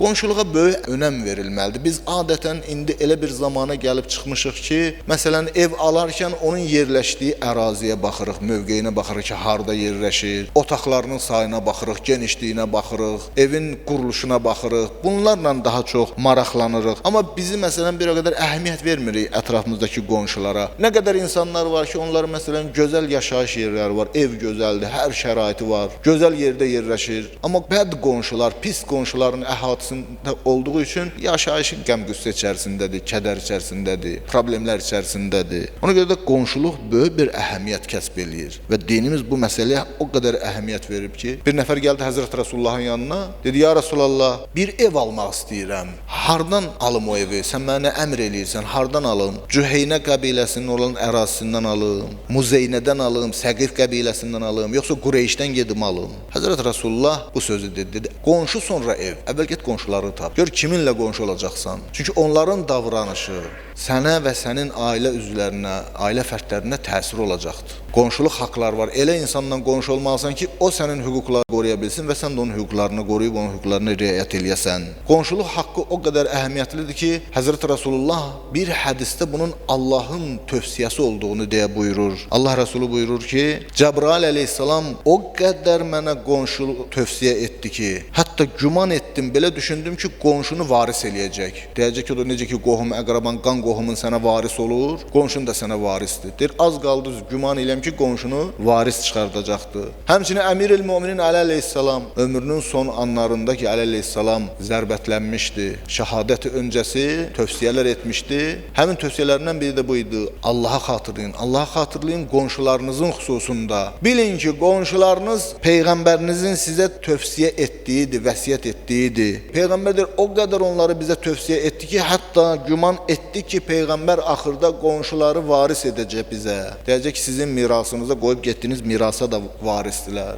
Qonşuluğa böyük önəm verilməlidir. Biz adətən indi elə bir zamana gəlib çıxmışıq ki, məsələn, ev alarkən onun yerləşdiyi əraziyə baxırıq, mövqeyinə baxırıq ki, harda yerləşir, otaqlarının sayına baxırıq, genişliyinə baxırıq, evin quruluşuna baxırıq. Bunlarla daha çox maraqlanırıq. Amma bizi məsələn bir o qədər əhəmiyyət vermirik ətrafımızdakı qonşulara. Nə qədər insanlar var ki, onların məsələn gözəl yaşayış yerləri var, ev gözəldir, hər şəraiti var, gözəl yerdə yerləşir. Amma bəd qonşular, pis qonşuların əhatəsində olduğu üçün yaşayışı qəm-qüssə içərisindədir, kədər içərisindədir, problemlər içərisindədir. Ona görə də qonşuluq böyük bir əhəmiyyət kəsb eləyir və dinimiz bu məsələyə o qədər əhəmiyyət verib ki, bir nəfər gəldi Həzrət Rəsulullahın yanına, dedi: "Ya Rəsulallah, bir ev almaq istəyirəm. Hardan alım o evi? Sən mənə əmr eləyirsən, hardan alım? Cüheynə qəbiləsinin olan ərazisindən alım, Muzeynədən alım, Səqif qəbiləsindən alım, yoxsa Qureyşdən gedim alım?" Həzrət Rəsulullah bu sözü dedi: "Qonşu sonra ev. Əvvəl get qonşuları tap. Gör kiminlə qonşu olacaqsan. Çünki onların davranışı sənə və sənin ailə üzvlərinə, ailə fərdlərinə təsir olacaqdır. Qonşuluq haqqlar var. Elə insanla qonşu olmalısan ki, o sənin hüquqlarını qoruya bilsin və sən də onun hüquqlarını qoruyub onun hüquqlarına riayət eləyəsən. Qonşuluq haqqı o qədər əhəmiyyətlidir ki, Həzrət Rasulullah bir hədisdə bunun Allahın tövsiyəsi olduğunu deyə buyurur. Allah Rəsulü buyurur ki, Cəbrail əleyhissalam o qədər mənə qonşuluq tövsiyə etdi ki, hətta güman etdim, belə düşündüm ki, qonşunu varis eləyəcək. Deyəcək ki, o da necə ki, qohum, əqraban, qan qohumun sənə varis olur, qonşun da sənə varisdir. Deyir, az qaldı, güman eləm ki, qonşunu varis çıxardacaqdı. Həmçinin Əmir-el-Möminin Əli əleyhissalam ömrünün son anlarında ki, Əli əleyhissalam zərbətlənmişdi. Şəhadəti öncəsi tövsiyələr etmişdi. Həmin tövsiyələrindən biri də bu idi: Allah'a xatırlayın, Allah'a xatırlayın qonşularınızın xüsusunda. Bilin ki, qonşularınız Peyğəmbərinizin sizə tövsiyə etdiyidir, vəsiyyət etdiyidir. Peyğəmbər deyir, o qədər onları bizə tövsiyə etdi ki, hətta güman etdi ki, Peyğəmbər axırda qonşuları varis edəcək bizə. Deyəcək ki, sizin mirasınıza qoyub getdiyiniz mirasa da varisdilər.